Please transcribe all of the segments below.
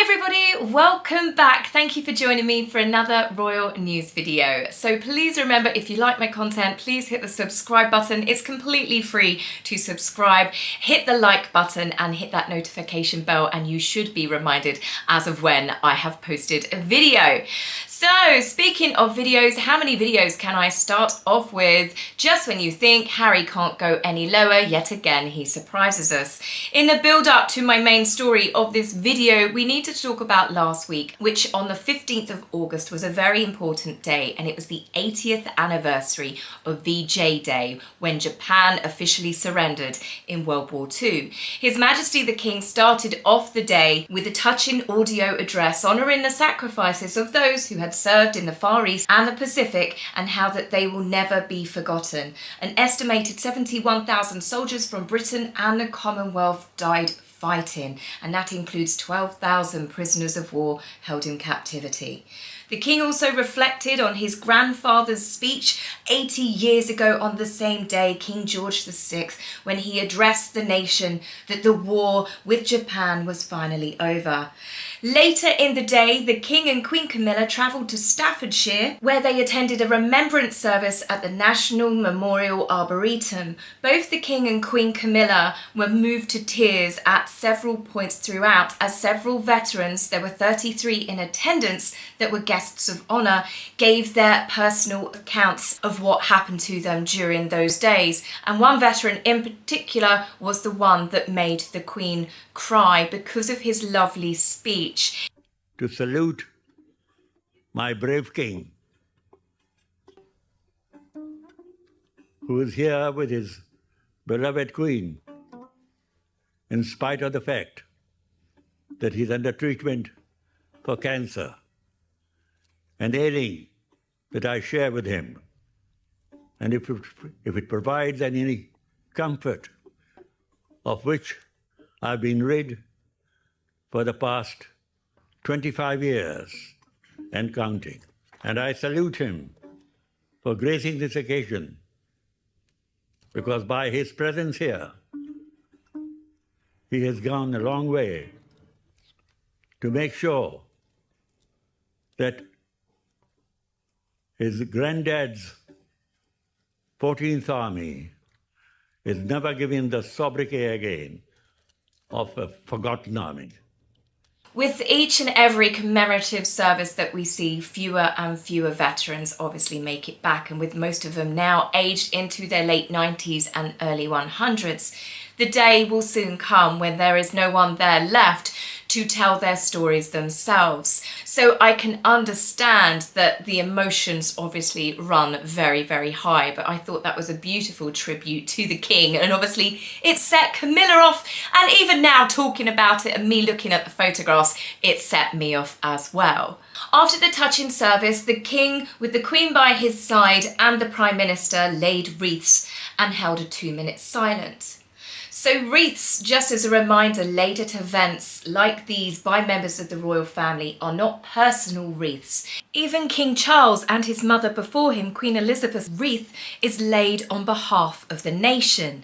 everybody, welcome back. Thank you for joining me for another royal news video. So please remember, if you like my content, please hit the subscribe button. It's completely free to subscribe. Hit the like button and hit that notification bell and you should be reminded as of when I have posted a video. So speaking of videos, how many videos can I start off with? Just when you think Harry can't go any lower, yet again he surprises us. In the build up to my main story of this video, we need to talk about last week, which on the 15th of August was a very important day, and it was the 80th anniversary of VJ Day, when Japan officially surrendered in World War II. His Majesty the King started off the day with a touching audio address honouring the sacrifices of those who had served in the Far East and the Pacific, and how that they will never be forgotten. An estimated 71,000 soldiers from Britain and the Commonwealth died fighting, and that includes 12,000 prisoners of war held in captivity. The King also reflected on his grandfather's speech 80 years ago on the same day, King George VI, when he addressed the nation that the war with Japan was finally over. Later in the day, the King and Queen Camilla travelled to Staffordshire, where they attended a remembrance service at the National Memorial Arboretum. Both the King and Queen Camilla were moved to tears at several points throughout, as several veterans, there were 33 in attendance that were guests of honour, gave their personal accounts of what happened to them during those days. And one veteran in particular was the one that made the Queen cry because of his lovely speech. To salute my brave king, who is here with his beloved queen, in spite of the fact that he's under treatment for cancer, and ailing that I share with him. And if it provides any comfort of which I've been rid for the past 25 years and counting. And I salute him for gracing this occasion, because by his presence here, he has gone a long way to make sure that his granddad's 14th Army is never given the sobriquet again of a forgotten army. With each and every commemorative service that we see, fewer and fewer veterans obviously make it back, and with most of them now aged into their late 90s and early 100s, the day will soon come when there is no one there left to tell their stories themselves. So I can understand that the emotions obviously run very, very high, but I thought that was a beautiful tribute to the King, and obviously it set Camilla off, and even now talking about it and me looking at the photographs, it set me off as well. After the touching service, the King, with the Queen by his side and the Prime Minister, laid wreaths and held a 2-minute silence. So wreaths, just as a reminder, laid at events like these by members of the royal family, are not personal wreaths. Even King Charles and his mother before him, Queen Elizabeth's wreath, is laid on behalf of the nation.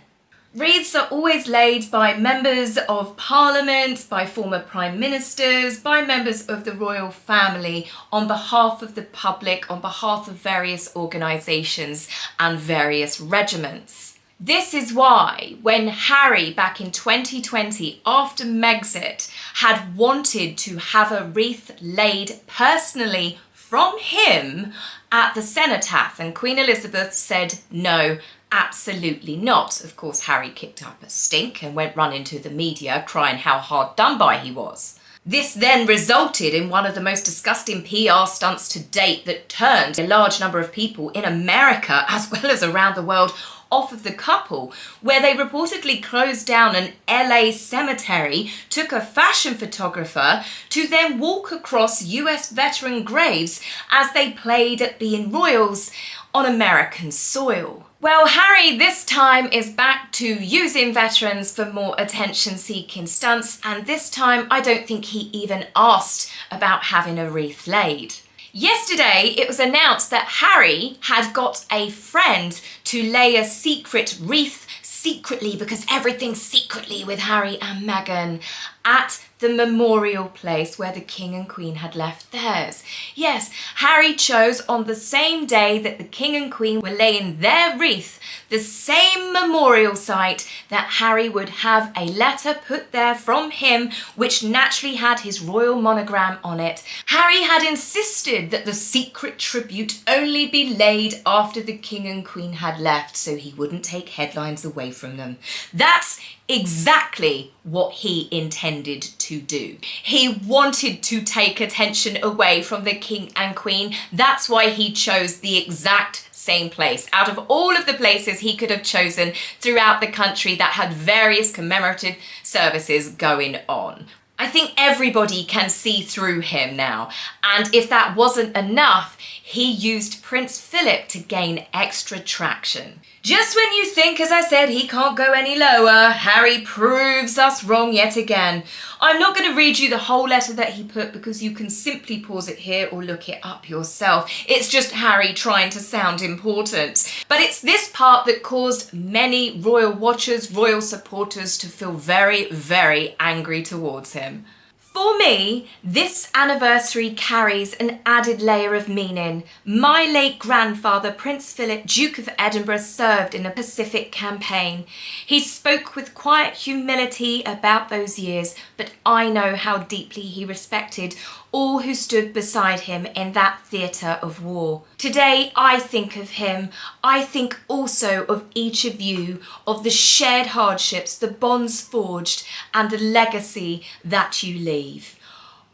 Wreaths are always laid by members of Parliament, by former Prime Ministers, by members of the royal family, on behalf of the public, on behalf of various organisations and various regiments. This is why when Harry, back in 2020, after Megxit, had wanted to have a wreath laid personally from him at the cenotaph, and Queen Elizabeth said no, absolutely not. Of course, Harry kicked up a stink and went running to the media crying how hard done by he was. This then resulted in one of the most disgusting PR stunts to date that turned a large number of people in America as well as around the world off of the couple, where they reportedly closed down an LA cemetery, took a fashion photographer to then walk across US veteran graves as they played at being royals on American soil. Well, Harry this time is back to using veterans for more attention-seeking stunts, and this time I don't think he even asked about having a wreath laid. Yesterday, it was announced that Harry had got a friend to lay a secret wreath secretly, because everything's secretly with Harry and Meghan, at the memorial place where the King and Queen had left theirs. Yes, Harry chose on the same day that the King and Queen were laying their wreath, the same memorial site that Harry would have a letter put there from him, which naturally had his royal monogram on it. Harry had insisted that the secret tribute only be laid after the King and Queen had left, so he wouldn't take headlines away from them. That's exactly what he intended to do. He wanted to take attention away from the King and Queen. That's why he chose the exact same place out of all of the places he could have chosen throughout the country that had various commemorative services going on. I think everybody can see through him now, and if that wasn't enough, he used Prince Philip to gain extra traction. Just when you think, as I said, he can't go any lower, Harry proves us wrong yet again. I'm not going to read you the whole letter that he put because you can simply pause it here or look it up yourself. It's just Harry trying to sound important. But it's this part that caused many royal watchers, royal supporters to feel very, very angry towards him. For me, this anniversary carries an added layer of meaning. My late grandfather, Prince Philip, Duke of Edinburgh, served in a Pacific campaign. He spoke with quiet humility about those years, but I know how deeply he respected all who stood beside him in that theatre of war. Today, I think of him. I think also of each of you, of the shared hardships, the bonds forged, and the legacy that you leave.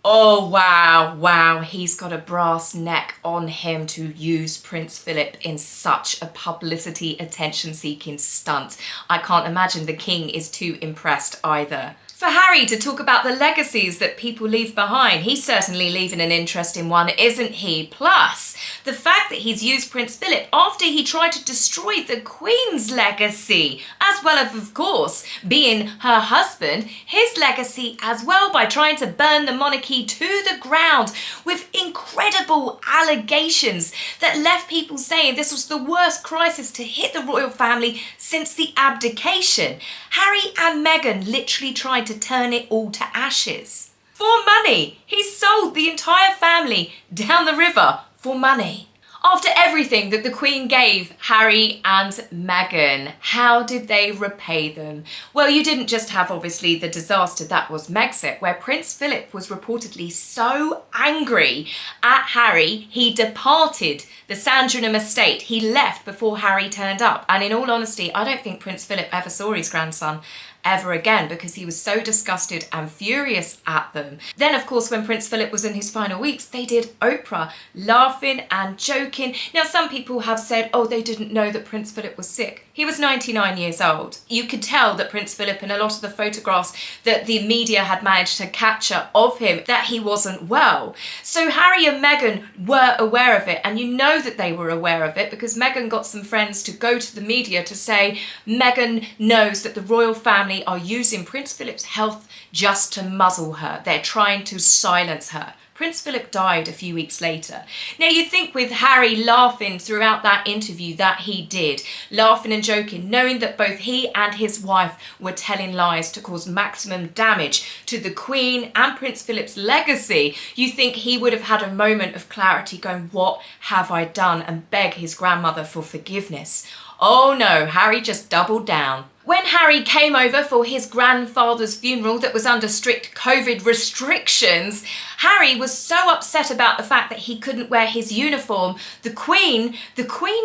Oh, wow, he's got a brass neck on him to use Prince Philip in such a publicity attention-seeking stunt. I can't imagine the king is too impressed either. For Harry to talk about the legacies that people leave behind, he's certainly leaving an interesting one, isn't he? Plus, the fact that he's used Prince Philip after he tried to destroy the Queen's legacy, as well as, of course, being her husband, his legacy as well by trying to burn the monarchy to the ground with incredible allegations that left people saying this was the worst crisis to hit the royal family since the abdication. Harry and Meghan literally tried to turn it all to ashes. For money! He sold the entire family down the river for money. After everything that the Queen gave Harry and Meghan, how did they repay them? Well, you didn't just have, obviously, the disaster that was Megxit, where Prince Philip was reportedly so angry at Harry, he departed the Sandringham estate. He left before Harry turned up. And in all honesty, I don't think Prince Philip ever saw his grandson ever again because he was so disgusted and furious at them. Then, of course, when Prince Philip was in his final weeks, they did Oprah, laughing and joking. Now, some people have said, oh, they didn't know that Prince Philip was sick. He was 99 years old. You could tell that Prince Philip, in a lot of the photographs that the media had managed to capture of him, that he wasn't well. So Harry and Meghan were aware of it, and you know that they were aware of it because Meghan got some friends to go to the media to say Meghan knows that the royal family are using Prince Philip's health just to muzzle her. They're trying to silence her. Prince Philip died a few weeks later. Now, you think with Harry laughing throughout that interview that he did, laughing and joking, knowing that both he and his wife were telling lies to cause maximum damage to the Queen and Prince Philip's legacy, you think he would have had a moment of clarity going, what have I done, and beg his grandmother for forgiveness. Oh no, Harry just doubled down. When Harry came over for his grandfather's funeral that was under strict COVID restrictions, Harry was so upset about the fact that he couldn't wear his uniform. The Queen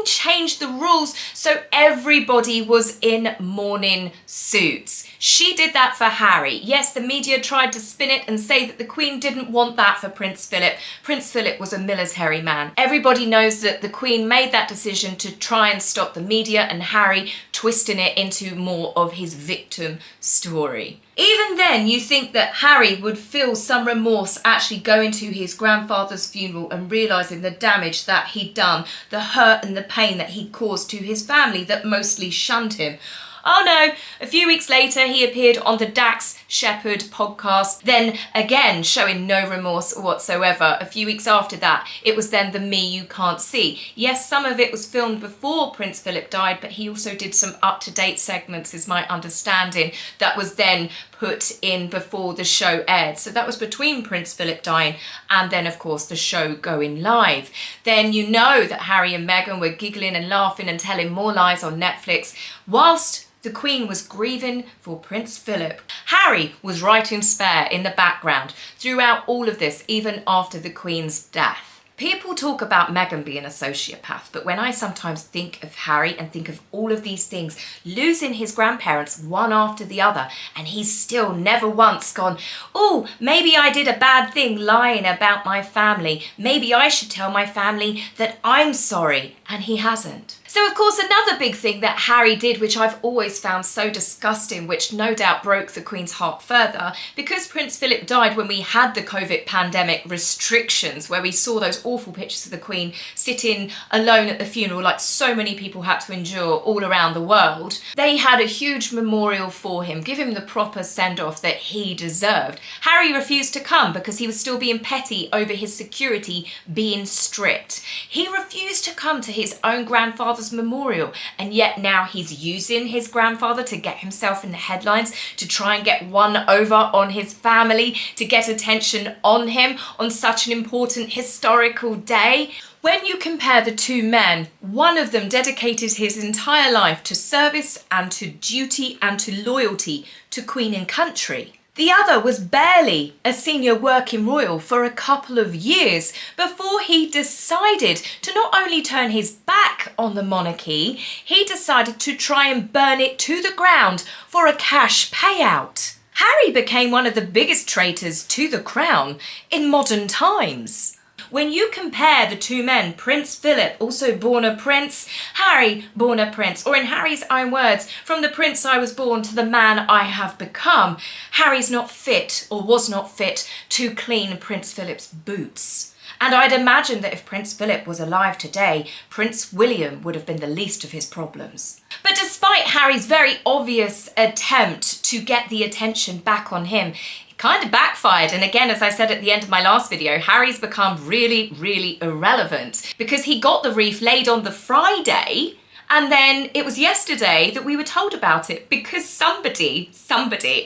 changed the rules so everybody was in mourning suits. She did that for Harry. Yes, the media tried to spin it and say that the Queen didn't want that for Prince Philip. Prince Philip was a military man. Everybody knows that the Queen made that decision to try and stop the media and Harry twisting it into more of his victim story. Even then, you think that Harry would feel some remorse actually going to his grandfather's funeral and realising the damage that he'd done, the hurt and the pain that he'd caused to his family that mostly shunned him. Oh no, a few weeks later he appeared on the Dax Shepard podcast, then again showing no remorse whatsoever. A few weeks after that, it was then the Me You Can't See. Yes, some of it was filmed before Prince Philip died, but he also did some up-to-date segments, is my understanding, that was then put in before the show aired. So that was between Prince Philip dying and then, of course, the show going live. Then you know that Harry and Meghan were giggling and laughing and telling more lies on Netflix whilst the Queen was grieving for Prince Philip. Harry was writing spare in the background throughout all of this, even after the Queen's death. People talk about Meghan being a sociopath, but when I sometimes think of Harry and think of all of these things, losing his grandparents one after the other, and he's still never once gone, oh, maybe I did a bad thing lying about my family. Maybe I should tell my family that I'm sorry, and he hasn't. So, of course, another big thing that Harry did, which I've always found so disgusting, which no doubt broke the Queen's heart further, because Prince Philip died when we had the COVID pandemic restrictions, where we saw those awful pictures of the Queen sitting alone at the funeral like so many people had to endure all around the world. They had a huge memorial for him, give him the proper send-off that he deserved. Harry refused to come because he was still being petty over his security being stripped. He refused to come to his own grandfather's memorial, and yet now he's using his grandfather to get himself in the headlines, to try and get one over on his family, to get attention on him on such an important historical day. When you compare the two men, one of them dedicated his entire life to service and to duty and to loyalty to Queen and country. The other was barely a senior working royal for a couple of years before he decided to not only turn his back on the monarchy, he decided to try and burn it to the ground for a cash payout. Harry became one of the biggest traitors to the crown in modern times. When you compare the two men, Prince Philip, also born a prince, Harry, born a prince, or in Harry's own words, from the prince I was born to the man I have become, Harry's not fit, or was not fit, to clean Prince Philip's boots. And I'd imagine that if Prince Philip was alive today, Prince William would have been the least of his problems. But despite Harry's very obvious attempt to get the attention back on him, kind of backfired. And again, as I said at the end of my last video, Harry's become really, really irrelevant because he got the wreath laid on the Friday, and then it was yesterday that we were told about it because somebody,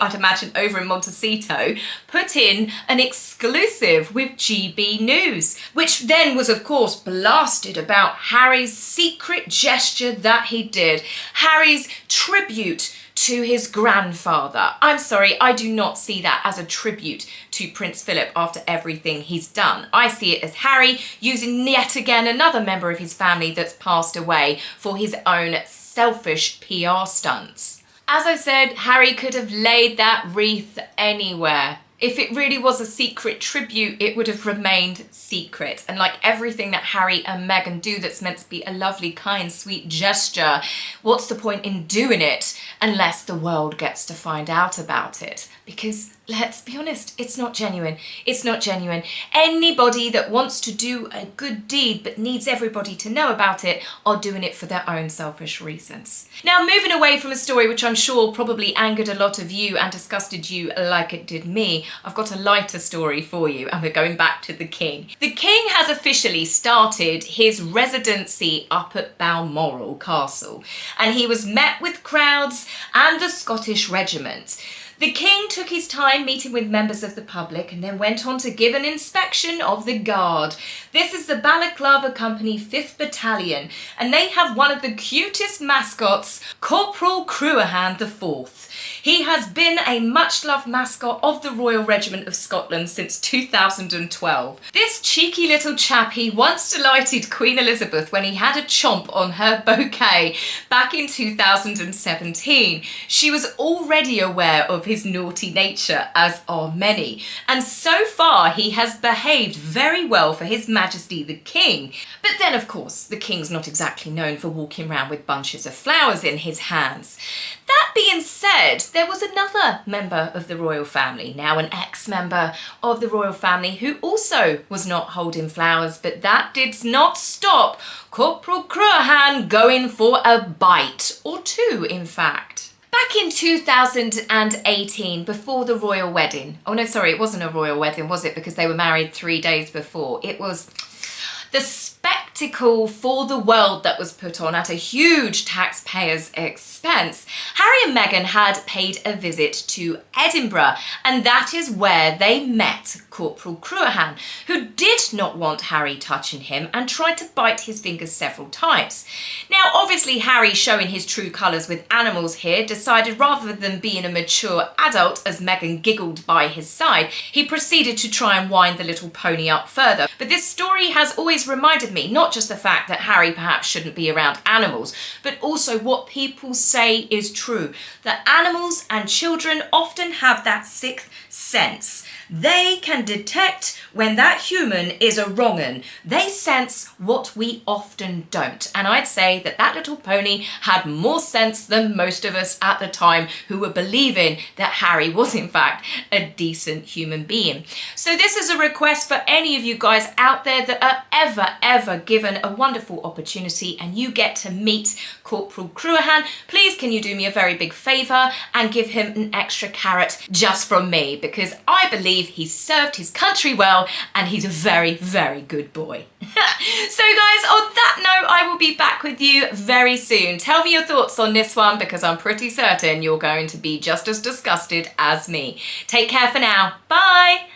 I'd imagine over in Montecito, put in an exclusive with GB News, which then was of course blasted about Harry's secret gesture that he did, Harry's tribute to his grandfather. I'm sorry, I do not see that as a tribute to Prince Philip after everything he's done. I see it as Harry using yet again another member of his family that's passed away for his own selfish PR stunts. As I said, Harry could have laid that wreath anywhere. If it really was a secret tribute, it would have remained secret. And like everything that Harry and Meghan do that's meant to be a lovely, kind, sweet gesture, what's the point in doing it unless the world gets to find out about it? Because let's be honest, it's not genuine. It's not genuine. Anybody that wants to do a good deed but needs everybody to know about it are doing it for their own selfish reasons. Now, moving away from a story which I'm sure probably angered a lot of you and disgusted you like it did me, I've got a lighter story for you, and we're going back to the King. The King has officially started his residency up at Balmoral Castle, and he was met with crowds and the Scottish Regiment. The King took his time meeting with members of the public and then went on to give an inspection of the Guard. This is the Balaclava Company 5th Battalion, and they have one of the cutest mascots, Corporal Kruhan IV. He has been a much-loved mascot of the Royal Regiment of Scotland since 2012. This cheeky little chappie once delighted Queen Elizabeth when he had a chomp on her bouquet back in 2017. She was already aware of his naughty nature, as are many, and so far he has behaved very well for His Majesty the King. But then, of course, the King's not exactly known for walking around with bunches of flowers in his hands. That being said, there was another member of the royal family, now an ex-member of the royal family, who also was not holding flowers, but that did not stop Corporal Kruhan going for a bite, or two in fact. Back in 2018, before the royal wedding, oh no, sorry, it wasn't a royal wedding, was it? Because they were married 3 days before. It was the spectacle spectacle for the world that was put on at a huge taxpayer's expense, Harry and Meghan had paid a visit to Edinburgh, and that is where they met Corporal Kruhan, who did not want Harry touching him and tried to bite his fingers several times. Now, obviously, Harry, showing his true colours with animals here, decided rather than being a mature adult, as Meghan giggled by his side, he proceeded to try and wind the little pony up further. But this story has always reminded me not just the fact that Harry perhaps shouldn't be around animals, but also what people say is true, that animals and children often have that sixth sense. They can detect when that human is a wrong-un. They sense what we often don't. And I'd say that that little pony had more sense than most of us at the time who were believing that Harry was in fact a decent human being. So this is a request for any of you guys out there that are ever given a wonderful opportunity and you get to meet Corporal Kruhan. Please can you do me a very big favour and give him an extra carrot just from me, because I believe he's served his country well and he's a very good boy. So guys, on that note, I will be back with you very soon. Tell me your thoughts on this one, because I'm pretty certain you're going to be just as disgusted as me. Take care for now. Bye.